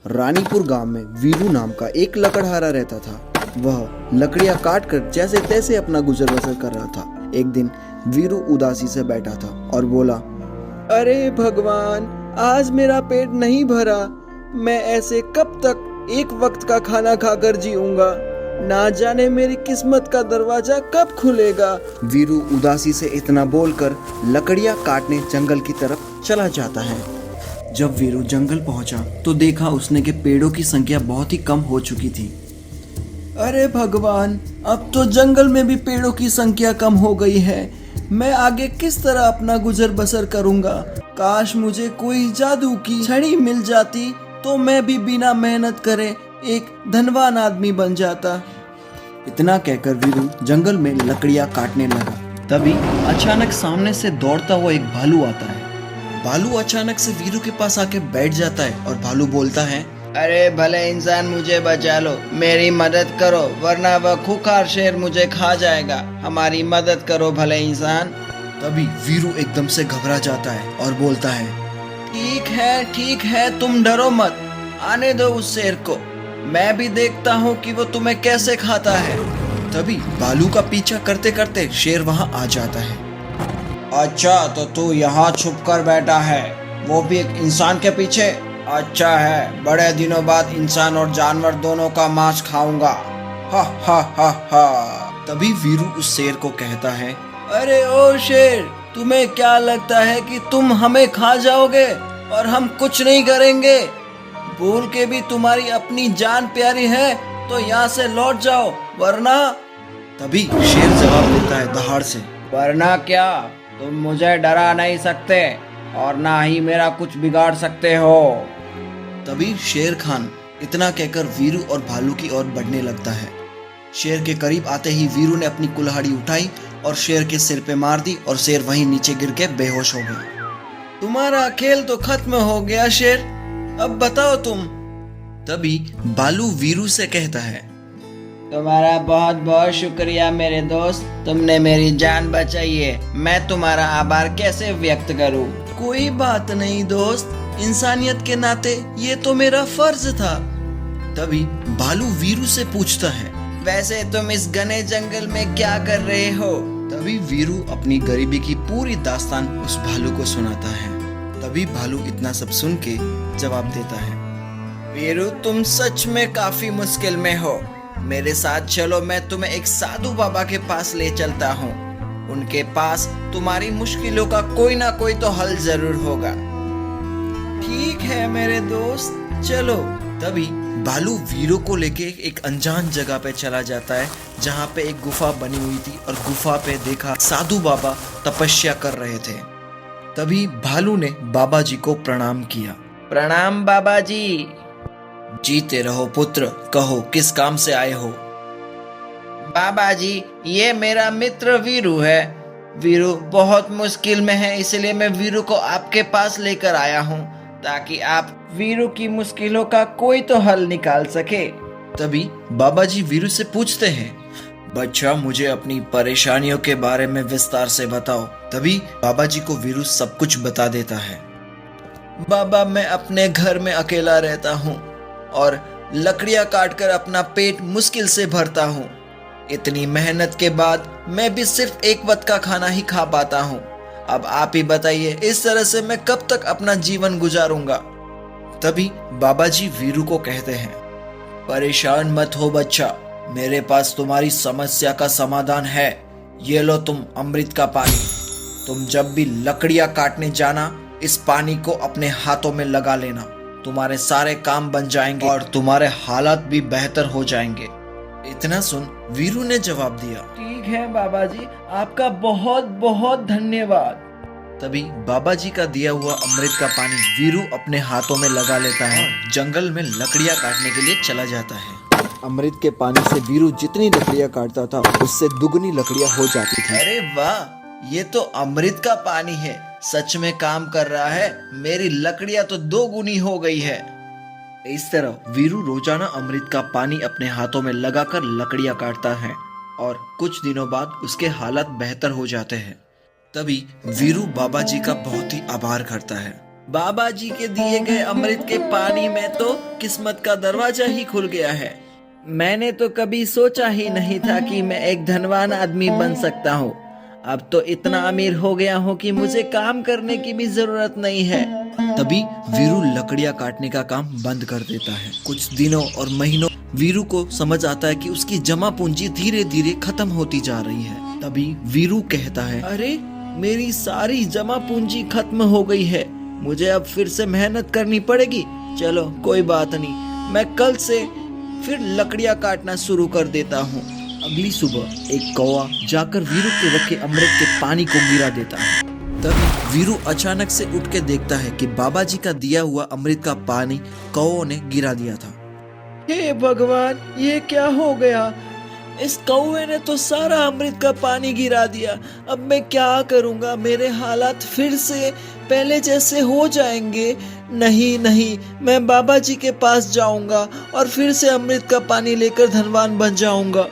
रानीपुर गांव में वीरू नाम का एक लकड़हारा रहता था। वह लकड़ियां काट कर जैसे तैसे अपना गुजर बसर कर रहा था। एक दिन वीरू उदासी से बैठा था और बोला, अरे भगवान, आज मेरा पेट नहीं भरा। मैं ऐसे कब तक एक वक्त का खाना खाकर जीऊंगा? ना जाने मेरी किस्मत का दरवाजा कब खुलेगा। वीरू उदासी से इतना बोलकर लकड़ियां काटने जंगल की तरफ चला जाता है। जब वीरू जंगल पहुंचा तो देखा उसने कि पेड़ों की संख्या बहुत ही कम हो चुकी थी। अरे भगवान, अब तो जंगल में भी पेड़ों की संख्या कम हो गई है। मैं आगे किस तरह अपना गुजर बसर करूंगा? काश मुझे कोई जादू की छड़ी मिल जाती तो मैं भी बिना मेहनत करे एक धनवान आदमी बन जाता। इतना कहकर वीरू जंगल में लकड़ियां काटने लगा। तभी अचानक सामने से दौड़ता हुआ एक भालू आता है। भालू अचानक से वीरू के पास आके बैठ जाता है और भालू बोलता है, अरे भले इंसान, मुझे बचा लो, मेरी मदद करो, वरना वह खूंखार शेर मुझे खा जाएगा। हमारी मदद करो भले इंसान। तभी वीरू एकदम से घबरा जाता है और बोलता है, ठीक है, तुम डरो मत। आने दो उस शेर को, मैं भी देखता हूँ कि वो तुम्हें कैसे खाता है। तभी भालू का पीछा करते करते शेर वहाँ आ जाता है। अच्छा, तो तू यहाँ छुप कर बैठा है, वो भी एक इंसान के पीछे? अच्छा है, बड़े दिनों बाद इंसान और जानवर दोनों का मांस खाऊंगा। हा हा हा हा। तभी वीरू उस शेर को कहता है, अरे ओ शेर, तुम्हें क्या लगता है कि तुम हमें खा जाओगे और हम कुछ नहीं करेंगे? भूल के भी तुम्हारी अपनी जान प्यारी है तो यहाँ से लौट जाओ, वरना। तभी शेर जवाब देता है दहाड़ से, वरना क्या? तुम मुझे डरा नहीं सकते और ना ही मेरा कुछ बिगाड़ सकते हो। तभी शेर खान इतना कहकर वीरू और भालू की ओर बढ़ने लगता है। शेर के करीब आते ही वीरू ने अपनी कुल्हाड़ी उठाई और शेर के सिर पे मार दी और शेर वहीं नीचे गिर के बेहोश हो गया। तुम्हारा खेल तो खत्म हो गया शेर, अब बताओ तुम। तभी भालू वीरू से कहता है, तुम्हारा बहुत बहुत शुक्रिया मेरे दोस्त, तुमने मेरी जान बचाई है। मैं तुम्हारा आभार कैसे व्यक्त करूं? कोई बात नहीं दोस्त, इंसानियत के नाते ये तो मेरा फर्ज था। तभी भालू वीरू से पूछता है, वैसे तुम इस घने जंगल में क्या कर रहे हो? तभी वीरू अपनी गरीबी की पूरी दास्तान उस भालू को सुनाता है। तभी भालू इतना सब सुन के जवाब देता है, वीरू, तुम सच में काफी मुश्किल में हो। मेरे साथ चलो, मैं तुम्हें एक साधु बाबा के पास ले चलता हूँ। उनके पास तुम्हारी मुश्किलों का कोई ना कोई तो हल जरूर होगा। ठीक है मेरे दोस्त, चलो। तभी भालू वीरू को लेके एक अनजान जगह पे चला जाता है, जहाँ पे एक गुफा बनी हुई थी और गुफा पे देखा साधु बाबा तपस्या कर रहे थे। तभी भालू ने बाबा जी को प्रणाम किया। प्रणाम बाबा जी। जीते रहो पुत्र, कहो किस काम से आए हो? बाबा जी, ये मेरा मित्र वीरू है। वीरू बहुत मुश्किल में है, इसलिए मैं वीरू को आपके पास लेकर आया हूँ, ताकि आप वीरू की मुश्किलों का कोई तो हल निकाल सके। तभी बाबा जी वीरू से पूछते हैं, बच्चा, मुझे अपनी परेशानियों के बारे में विस्तार से बताओ। तभी बाबा जी को वीरू सब कुछ बता देता है। बाबा, मैं अपने घर में अकेला रहता हूँ और लकड़ियां काटकर अपना पेट मुश्किल से भरता हूँ। इतनी मेहनत के बाद मैं भी सिर्फ एक वक्त का खाना ही खा पाता हूँ। अब आप ही बताइए, इस तरह से मैं कब तक अपना जीवन गुजारूंगा? तभी बाबा जी वीरू को कहते हैं, परेशान मत हो बच्चा, मेरे पास तुम्हारी समस्या का समाधान है। ये लो तुम अमृत का पानी। तुम जब भी लकड़ियां काटने जाना, इस पानी को अपने हाथों में लगा लेना। तुम्हारे सारे काम बन जाएंगे और तुम्हारे हालात भी बेहतर हो जाएंगे। इतना सुन वीरू ने जवाब दिया, ठीक है बाबा जी, आपका बहुत बहुत धन्यवाद। तभी बाबा जी का दिया हुआ अमृत का पानी वीरू अपने हाथों में लगा लेता है, जंगल में लकड़ियां काटने के लिए चला जाता है। अमृत के पानी से वीरू जितनी लकड़ियां काटता था, उससे दुगनी लकड़ियां हो जाती थी। अरे वाह, ये तो अमृत का पानी है, सच में काम कर रहा है। मेरी लकड़ियां तो 2 गुनी हो गई है। इस तरह वीरू रोजाना अमृत का पानी अपने हाथों में लगाकर लकड़ियां काटता है और कुछ दिनों बाद उसके हालात बेहतर हो जाते हैं। तभी वीरू बाबा जी का बहुत ही आभार करता है बाबा जी के दिए गए अमृत के पानी में तो किस्मत का दरवाजा ही खुल गया है। मैंने तो कभी सोचा ही नहीं था कि मैं एक धनवान आदमी बन सकता हूँ। अब तो इतना अमीर हो गया हूँ कि मुझे काम करने की भी जरूरत नहीं है। तभी वीरू लकड़ियाँ काटने का काम बंद कर देता है। कुछ दिनों और महीनों वीरू को समझ आता है कि उसकी जमा पूंजी धीरे धीरे खत्म होती जा रही है। तभी वीरू कहता है, अरे मेरी सारी जमा पूंजी खत्म हो गई है, मुझे अब फिर से मेहनत करनी पड़ेगी। चलो कोई बात नहीं, मैं कल से फिर लकड़ियाँ काटना शुरू कर देता हूँ। अगली सुबह एक कौवा जाकर वीरू के रखे अमृत के पानी को गिरा देता है। तभी वीरू अचानक से उठ के देखता है कि बाबा जी का दिया हुआ अमृत का पानी कौवे ने गिरा दिया था। हे भगवान, ये क्या हो गया? इस कौवे ने तो सारा अमृत का पानी गिरा दिया। अब मैं क्या करूंगा? मेरे हालात फिर से पहले जैसे हो जाएंगे। नहीं नहीं, मैं बाबा जी के पास जाऊंगा और फिर से अमृत का पानी लेकर धनवान बन जाऊंगा।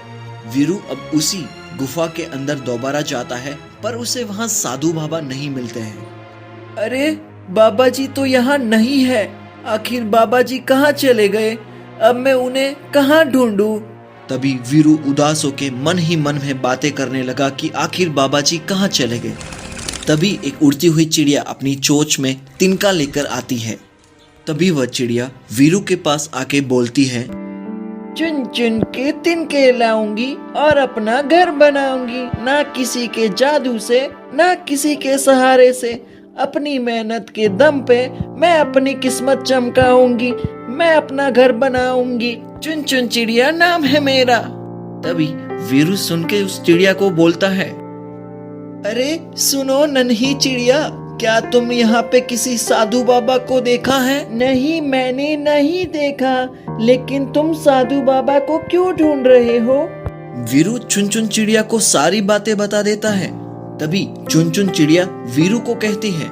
वीरू अब उसी गुफा के अंदर दोबारा जाता है, पर उसे वहाँ साधु बाबा नहीं मिलते हैं। अरे बाबा जी तो यहाँ नहीं है। आखिर बाबा जी कहाँ चले गए? अब मैं उन्हें कहाँ ढूंढूं? तभी वीरू उदास होके मन ही मन में बातें करने लगा कि आखिर बाबा जी कहाँ चले गए। तभी एक उड़ती हुई चिड़िया अपनी चोंच में तिनका लेकर आती है। तभी वह चिड़िया वीरू के पास आके बोलती है, चुन चुन के तिनके लाऊंगी और अपना घर बनाऊंगी, ना किसी के जादू से ना किसी के सहारे से, अपनी मेहनत के दम पे मैं अपनी किस्मत चमकाऊंगी, मैं अपना घर बनाऊंगी। चुन चुन चिड़िया नाम है मेरा। तभी वीरू सुन के उस चिड़िया को बोलता है, अरे सुनो नन्ही चिड़िया, क्या तुम यहाँ पे किसी साधु बाबा को देखा है? नहीं, मैंने नहीं देखा, लेकिन तुम साधु बाबा को क्यों ढूंढ रहे हो? वीरू चुन चुन चिड़िया को सारी बातें बता देता है। तभी चुन चुन चिड़िया वीरू को कहती है,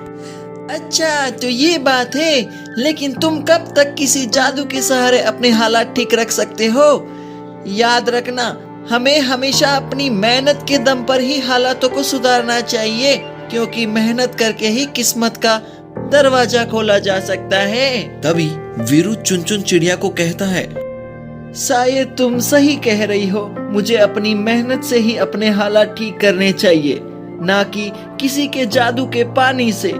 अच्छा तो ये बात है, लेकिन तुम कब तक किसी जादू के सहारे अपने हालात ठीक रख सकते हो? याद रखना, हमें हमेशा अपनी मेहनत के दम पर ही हालातों को सुधारना चाहिए, क्योंकि मेहनत करके ही किस्मत का दरवाजा खोला जा सकता है। तभी वीरू चुन चुन चिड़िया को कहता है, शायद तुम सही कह रही हो, मुझे अपनी मेहनत से ही अपने हालात ठीक करने चाहिए, ना कि किसी के जादू के पानी से।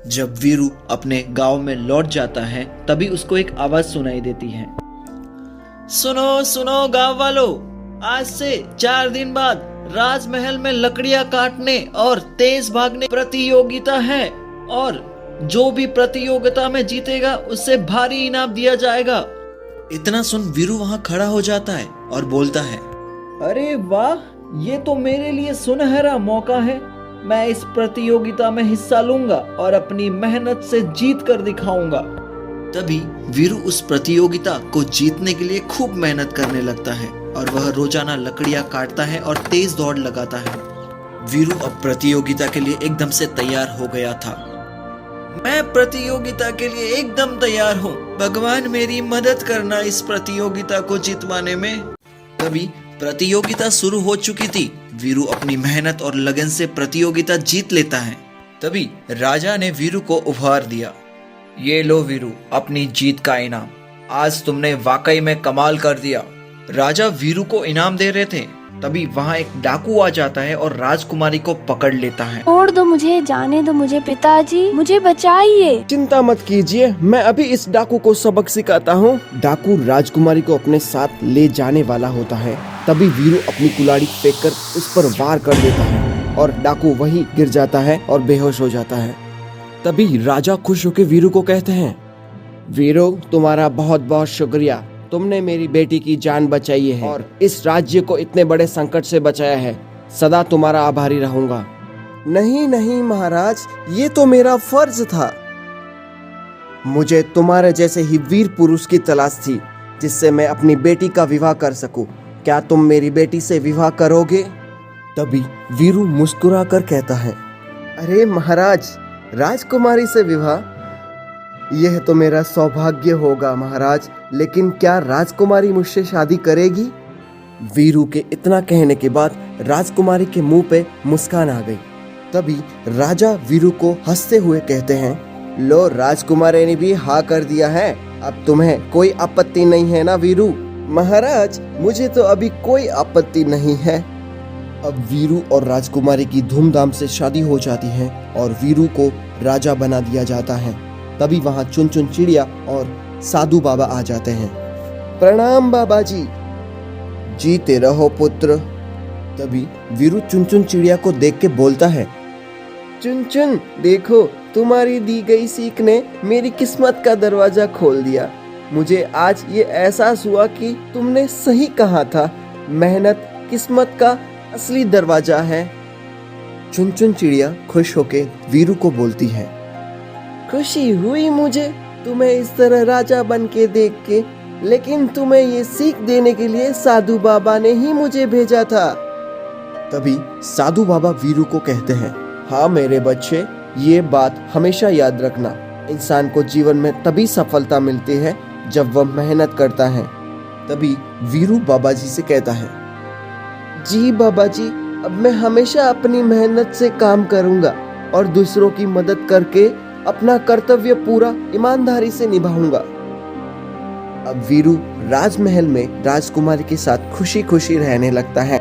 जब वीरू अपने गांव में लौट जाता है, तभी उसको एक आवाज सुनाई देती है, सुनो सुनो गांव वालों, आज से 4 दिन बाद राजमहल में लकड़ियां काटने और तेज भागने प्रतियोगिता है, और जो भी प्रतियोगिता में जीतेगा उससे भारी इनाम दिया जाएगा। इतना सुन वीरू वहां खड़ा हो जाता है और बोलता है, अरे वाह, ये तो मेरे लिए सुनहरा मौका है। मैं इस प्रतियोगिता में हिस्सा लूंगा और अपनी मेहनत से जीत कर दिखाऊंगा। तभी वीरू उस प्रतियोगिता को जीतने के लिए खूब मेहनत करने लगता है और वह रोजाना लकड़ियां काटता है और तेज दौड़ लगाता है। वीरू अब प्रतियोगिता के लिए एकदम से तैयार हो गया था। मैं प्रतियोगिता के लिए एकदम तैयार हूँ, भगवान मेरी मदद करना इस प्रतियोगिता को जितवाने में। तभी प्रतियोगिता शुरू हो चुकी थी। वीरू अपनी मेहनत और लगन से प्रतियोगिता जीत लेता है। तभी राजा ने वीरू को उपहार दिया, ये लो वीरू, अपनी जीत का इनाम, आज तुमने वाकई में कमाल कर दिया। राजा वीरू को इनाम दे रहे थे, तभी वहाँ एक डाकू आ जाता है और राजकुमारी को पकड़ लेता है। छोड़ दो मुझे, जाने दो मुझे पिताजी, मुझे बचाइए। चिंता मत कीजिए, मैं अभी इस डाकू को सबक सिखाता हूँ। डाकू राजकुमारी को अपने साथ ले जाने वाला होता है। तभी वीरू अपनी कुल्हाड़ी फेंककर उस पर वार कर देता है और डाकू वहीं गिर जाता है और बेहोश हो जाता है। तभी राजा खुश होकर वीरू को कहते हैं, वीरू तुम्हारा बहुत बहुत शुक्रिया, तुमने मेरी बेटी की जान बचाई है और इस राज्य को इतने बड़े संकट से बचाया है। सदा तुम्हारा आभारी रहूंगा। नहीं नहीं महाराज, ये तो मेरा फर्ज था। मुझे तुम्हारे जैसे ही वीर पुरुष की तलाश थी जिससे मैं अपनी बेटी का विवाह कर सकूं। क्या तुम मेरी बेटी से विवाह करोगे? तभी वीरू मुस्कुरा कर कहता है, अरे महाराज, राजकुमारी से विवाह? यह तो मेरा सौभाग्य होगा महाराज, लेकिन क्या राजकुमारी मुझसे शादी करेगी? वीरू के इतना कहने के बाद राजकुमारी के मुंह पे मुस्कान आ गई। तभी राजा वीरू को हंसते हुए कहते हैं, लो, राजकुमारी ने भी हाँ कर दिया है। अब तुम्हें कोई आपत्ति नहीं है ना वीरू? महाराज, मुझे तो अभी कोई आपत्ति नहीं है। अब वीरू और राजकुमारी की धूमधाम से शादी हो जाती है और वीरू को राजा बना दिया जाता है। तभी वहाँ चुन चुन चिड़िया और साधु बाबा आ जाते हैं। प्रणाम बाबा जी। जीते रहो पुत्र। तभी वीरू चुन चुन चिड़िया को देख के बोलता है, चुन चुन, देखो, तुम्हारी दी गई सीख ने मेरी किस्मत का दरवाजा खोल दिया। मुझे आज ये एहसास हुआ कि तुमने सही कहा था, मेहनत किस्मत का असली दरवाजा है। चुन चुन चिड़िया खुश होके वीरू को बोलती है, खुशी हुई मुझे तुम्हें इस तरह राजा बन के देख के, लेकिन तुम्हें ये सीख देने के लिए साधु बाबा ने ही मुझे भेजा था। तभी साधु बाबा वीरू को कहते हैं, हाँ मेरे बच्चे, ये बात हमेशा याद रखना, इंसान को जीवन में तभी सफलता मिलती है जब वह मेहनत करता है। तभी वीरू बाबा जी से कहता है, जी बाबा जी, अब मैं हमेशा अपनी मेहनत से काम करूंगा और दूसरों की मदद करके अपना कर्तव्य पूरा ईमानदारी से निभाऊंगा। अब वीरू राजमहल में राजकुमारी के साथ खुशी खुशी रहने लगता है।